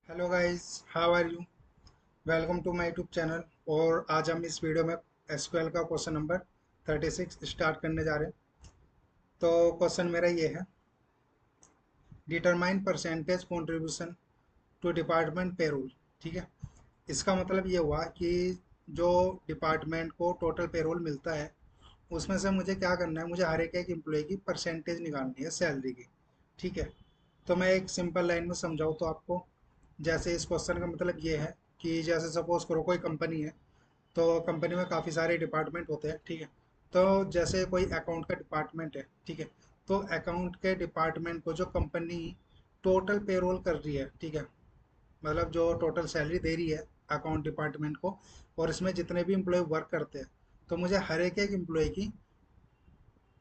Hello guys, how are you? Welcome to my YouTube channel. और आज हम इस वीडियो में एसक्यूएल का क्वेश्चन नंबर 36 स्टार्ट करने जा रहे हैं। तो क्वेश्चन मेरा ये है, determine percentage contribution to department payroll. ठीक है, इसका मतलब ये हुआ कि जो डिपार्टमेंट को टोटल पेरोल मिलता है उसमें से मुझे क्या करना है, मुझे हर एक एक एम्प्लॉय की परसेंटेज निकालनी है सैलरी की। ठीक है, तो मैं एक सिंपल लाइन में समझाऊँ तो आपको, जैसे इस क्वेश्चन का मतलब ये है कि जैसे सपोज करो कोई कंपनी है, तो कंपनी में काफ़ी सारे डिपार्टमेंट होते हैं। ठीक है, तो जैसे कोई अकाउंट का डिपार्टमेंट है। ठीक है, तो अकाउंट के डिपार्टमेंट को जो कंपनी टोटल पेरोल कर रही है, ठीक है, मतलब जो टोटल सैलरी दे रही है अकाउंट डिपार्टमेंट को, और इसमें जितने भी एम्प्लॉय वर्क करते हैं, तो मुझे हर एक एक एम्प्लॉय की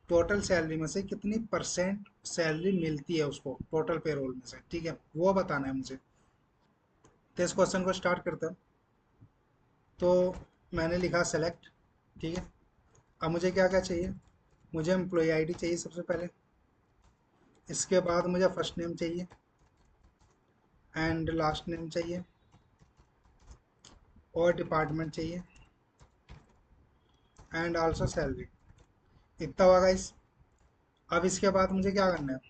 टोटल सैलरी में से कितनी परसेंट सैलरी मिलती है उसको टोटल पेरोल में से, ठीक है, वो बताना है मुझे। तो इस क्वेश्चन को स्टार्ट करते हैं। तो मैंने लिखा सेलेक्ट। ठीक है, अब मुझे क्या क्या चाहिए, मुझे एम्प्लॉय आईडी चाहिए सबसे पहले। इसके बाद मुझे फर्स्ट नेम चाहिए एंड लास्ट नेम चाहिए, और डिपार्टमेंट चाहिए एंड आल्सो सैलरी। इतना हुआ गाइस। अब इसके बाद मुझे क्या करना है,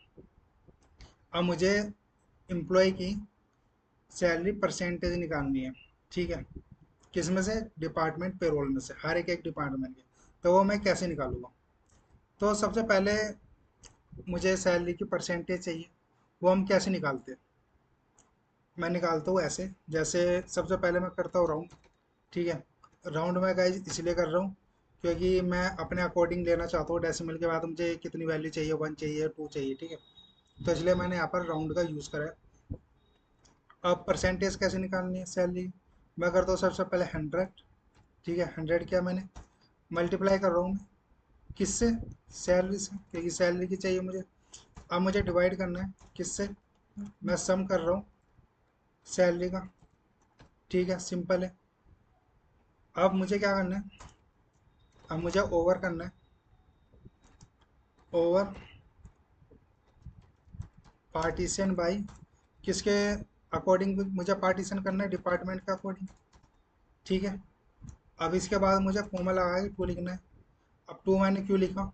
अब मुझे एम्प्लॉय की सैलरी परसेंटेज निकालनी है। ठीक है, किस में से, डिपार्टमेंट पेरोल में से, हर एक एक डिपार्टमेंट के। तो वो मैं कैसे निकालूंगा, तो सबसे पहले मुझे सैलरी की परसेंटेज चाहिए। वो हम कैसे निकालते हैं, मैं निकालता हूँ ऐसे, जैसे सबसे पहले मैं करता हूँ राउंड। ठीक है, राउंड में गाइज इसलिए कर रहा हूँ क्योंकि मैं अपने अकॉर्डिंग लेना चाहता हूँ। डेसिमल के बाद मुझे कितनी वैल्यू चाहिए, 1 चाहिए, 2 चाहिए। ठीक है, तो इसलिए मैंने यहाँ पर राउंड का यूज़ करा है। अब परसेंटेज कैसे निकालनी है सैलरी, मैं करता हूँ सबसे पहले 100। ठीक है, 100 किया मैंने, मल्टीप्लाई कर रहा हूँ मैं किससे, सैलरी से, क्योंकि सैलरी की चाहिए मुझे। अब मुझे डिवाइड करना है किससे, मैं सम कर रहा हूँ सैलरी का। ठीक है, सिंपल है। अब मुझे क्या करना है, अब मुझे ओवर करना है, ओवर पार्टीशन बाई, किसके अकॉर्डिंग मुझे पार्टीशन करना है, डिपार्टमेंट के अकॉर्डिंग। ठीक है, अब इसके बाद मुझे कॉमा लगा के टू लिखना है। अब टू मैंने क्यों लिखा,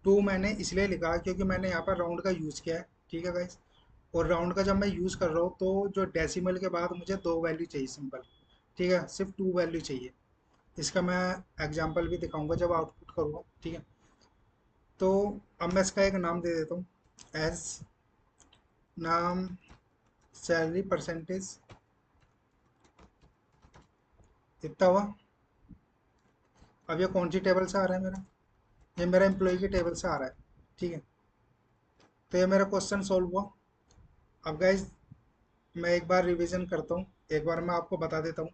टू मैंने इसलिए लिखा क्योंकि मैंने यहाँ पर राउंड का यूज़ किया है। ठीक है गाइस, और राउंड का जब मैं यूज़ कर रहा हूँ तो जो डेसिमल के बाद मुझे दो वैल्यू चाहिए सिंपल। ठीक है, सिर्फ टू वैल्यू चाहिए। इसका मैं एग्जांपल भी दिखाऊंगा जब आउटपुट करूँगा। ठीक है, तो अब मैं इसका एक नाम दे देता हूँ, एज नाम सैलरी परसेंटेज। इतना हुआ। अब ये कौन सी टेबल से आ रहा है मेरा, ये मेरा एम्प्लॉय की टेबल से आ रहा है। ठीक है, तो ये मेरा क्वेश्चन सॉल्व हुआ। अब गाइज मैं एक बार रिवीजन करता हूँ, एक बार मैं आपको बता देता हूँ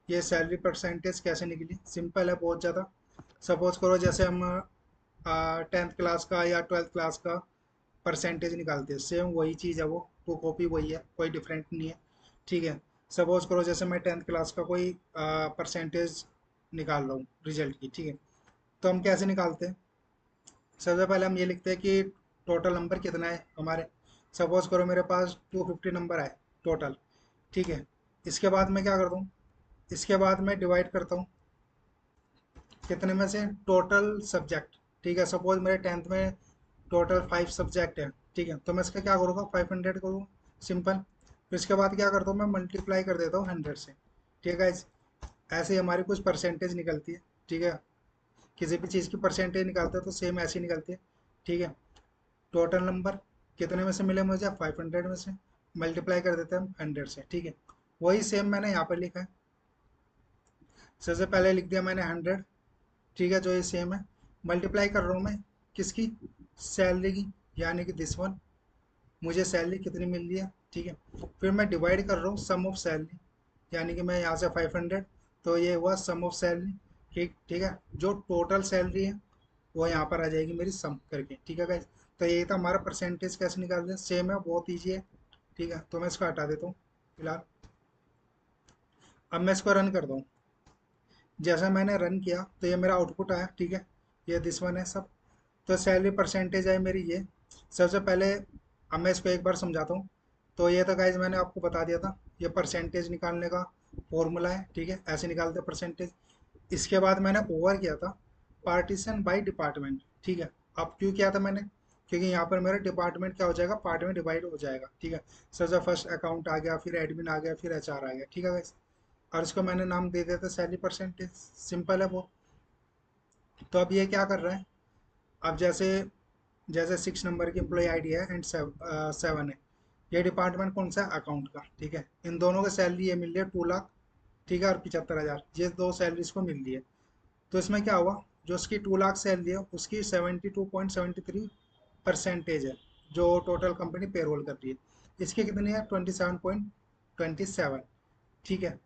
ये सैलरी परसेंटेज कैसे निकली। सिंपल है बहुत ज़्यादा। सपोज करो जैसे हम 10th क्लास का या 12th क्लास का परसेंटेज निकालते हैं, सेम वही चीज़ है, वो टू कॉपी वही है, कोई डिफरेंट नहीं है। ठीक है, सपोज करो जैसे मैं 10th क्लास का कोई परसेंटेज निकाल रहा हूँ रिजल्ट की। ठीक है, तो हम कैसे निकालते हैं, सबसे पहले हम ये लिखते हैं कि टोटल नंबर कितना है हमारे। सपोज करो मेरे पास 250 नंबर है टोटल। ठीक है, इसके बाद मैं क्या करता हूँ, इसके बाद मैं डिवाइड करता हूँ कितने में से, टोटल सब्जेक्ट। ठीक है, सपोज मेरे 10th में टोटल 5 सब्जेक्ट है। ठीक है, तो मैं इसका क्या करूँगा, 500 करूँगा, सिंपल। फिर इसके बाद क्या करता हूँ, मैं मल्टीप्लाई कर देता हूँ 100 से। ठीक है गाइज, ऐसे ही हमारी कुछ परसेंटेज निकलती है। ठीक है, किसी भी चीज़ की परसेंटेज निकालते हैं तो सेम ऐसी निकलती है। ठीक है, टोटल नंबर कितने में से मिले मुझे, 500 में से, मल्टीप्लाई कर देते हैं हम 100 से। ठीक है, वही सेम मैंने यहाँ पर लिखा है। सबसे पहले लिख दिया मैंने 100। ठीक है, जो ये सेम है, मल्टीप्लाई कर रहा हूँ मैं किसकी, सैलरी की, यानी कि दिस वन, मुझे सैलरी कितनी मिल रही है। ठीक है, फिर मैं डिवाइड कर रहा हूँ सम ऑफ सैलरी, यानी कि मैं यहाँ से 500, तो ये हुआ सम ऑफ सैलरी। ठीक ठीक है, जो टोटल सैलरी है वो यहाँ पर आ जाएगी मेरी सम करके। ठीक है गाइज, तो यही था हमारा परसेंटेज कैसे निकालते हैं, सेम है, बहुत ईजी है। ठीक है, तो मैं इसको हटा देता हूँ फिलहाल। अब मैं इसको रन करता हूँ। जैसा मैंने रन किया तो ये मेरा आउटपुट आया। ठीक है, ये दिस वन है सब। तो सैलरी परसेंटेज है मेरी ये। सबसे पहले अब मैं इसको एक बार समझाता हूँ। तो ये तो गाइज मैंने आपको बता दिया था, ये परसेंटेज निकालने का फॉर्मूला है, ठीक है, ऐसे निकालते हैं परसेंटेज। इसके बाद मैंने ओवर किया था पार्टीशन बाय डिपार्टमेंट, ठीक है। अब क्यों किया था मैंने, क्योंकि यहाँ पर मेरा डिपार्टमेंट क्या हो जाएगा, पार्ट में डिवाइड हो जाएगा, ठीक है। सर फर्स्ट अकाउंट आ गया, फिर एडमिन आ गया, फिर एचआर आ गया, ठीक है guys? और इसको मैंने नाम दे दिया था सैलरी परसेंटेज, सिंपल है वो। तो अब ये क्या कर रहा है, अब जैसे जैसे 6 नंबर की एम्प्लॉय आईडी है एंड 7 है, ये डिपार्टमेंट कौन सा है, अकाउंट का, ठीक है। इन दोनों की सैलरी ये मिल रही है 2 लाख, ठीक है, और 75,000, ये दो सैलरीज को मिल रही है। तो इसमें क्या हुआ, जो उसकी 2 लाख सैलरी है उसकी 72.73% है, जो टोटल कंपनी पेरोल कर रही है। इसकी कितनी है, 27.27, ठीक है।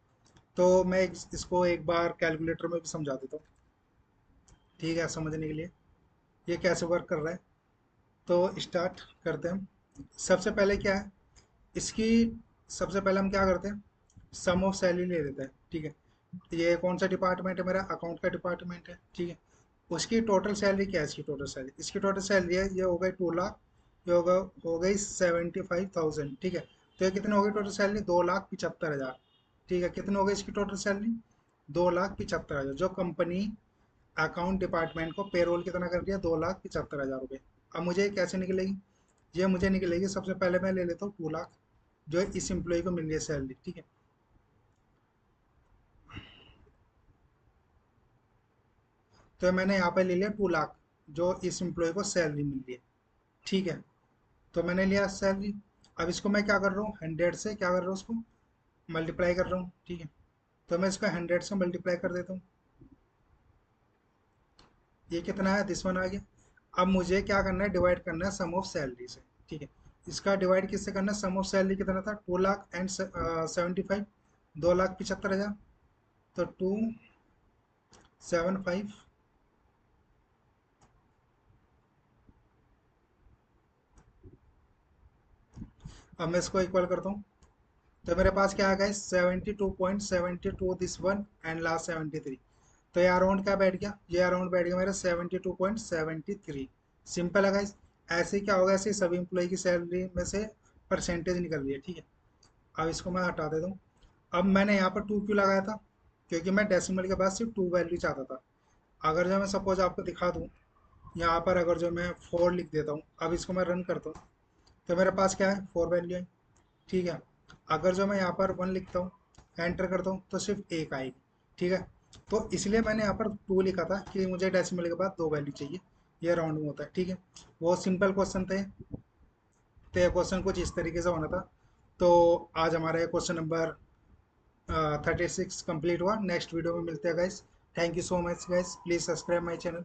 तो मैं इसको एक बार कैलकुलेटर में भी समझा देता हूँ, ठीक है, समझने के लिए ये कैसे वर्क कर रहा है। तो स्टार्ट करते हैं हम। सबसे पहले क्या है इसकी, सबसे पहले हम क्या करते हैं, सम ऑफ सैलरी ले लेते हैं, ठीक है। ये कौन सा डिपार्टमेंट है, मेरा अकाउंट का डिपार्टमेंट है, ठीक है। उसकी टोटल सैलरी क्या है, इसकी टोटल सैलरी, इसकी टोटल सैलरी है, ये हो गई 2 लाख, ये होगा हो गई 75,000, ठीक है। तो ये कितनी हो गई टोटल सैलरी, 2,75,000, ठीक है। कितनी हो गई इसकी टोटल सैलरी, 2,75,000, जो कंपनी अकाउंट डिपार्टमेंट को पेरोल कितना कर दिया, 2,75,000 रुपये। अब मुझे ये कैसे निकलेगी, ये मुझे निकलेगी, सबसे पहले मैं ले लेता हूँ 2 लाख, जो इस एम्प्लॉय को मिल रही है सैलरी, ठीक है। तो मैंने यहाँ पे ले लिया 2 लाख, जो इस एम्प्लॉय को सैलरी मिल रही है, ठीक है। तो मैंने लिया सैलरी। अब इसको मैं क्या कर रहा हूँ, 100 से क्या कर रहा हूँ, उसको मल्टीप्लाई कर रहा हूँ, ठीक है। तो मैं इसको 100 से मल्टीप्लाई कर देता हूँ, ये कितना है, दिस वन आ गया। अब मुझे क्या करना है, डिवाइड करना है सम ऑफ सैलरी से, ठीक है। इसका डिवाइड किससे करना है, सम ऑफ सैलरी कितना था, 2,75,000, 2,75,000, तो 275, अब मैं इसको इक्वल करता हूँ। तो मेरे पास क्या आ गया, 72.72 दिस वन एंड लास्ट 73। तो ये अराउंड क्या बैठ गया, ये अराउंड बैठ गया मेरा 72.73। सिंपल है गाइस। ऐसे क्या होगा, ऐसे सभी इंप्लॉय की सैलरी में से परसेंटेज निकल रही है, ठीक है। अब इसको मैं हटा देता हूँ। अब मैंने यहाँ पर 2 क्यों लगाया था, क्योंकि मैं डेसिमल के बाद सिर्फ 2 वैल्यू चाहता था। अगर जो मैं सपोज आपको दिखा दूँ, यहाँ पर अगर जो मैं 4 लिख देता हूँ, अब इसको मैं रन करता हूँ, तो मेरे पास क्या है, 4 वैल्यू है, ठीक है। अगर जो मैं यहाँ पर 1 लिखता हूँ, एंटर करता हूँ, तो सिर्फ एक आएगी, ठीक है। तो इसलिए मैंने यहाँ पर 2 लिखा था कि मुझे डेसिमल के बाद 2 वैल्यू चाहिए, ये राउंड में होता है, ठीक है। वो सिंपल क्वेश्चन थे, तो ये क्वेश्चन कुछ इस तरीके से होना था। तो आज हमारा ये क्वेश्चन नंबर 36 कंप्लीट हुआ। नेक्स्ट वीडियो में मिलते हैं guys. Thank you so much guys, please subscribe my channel.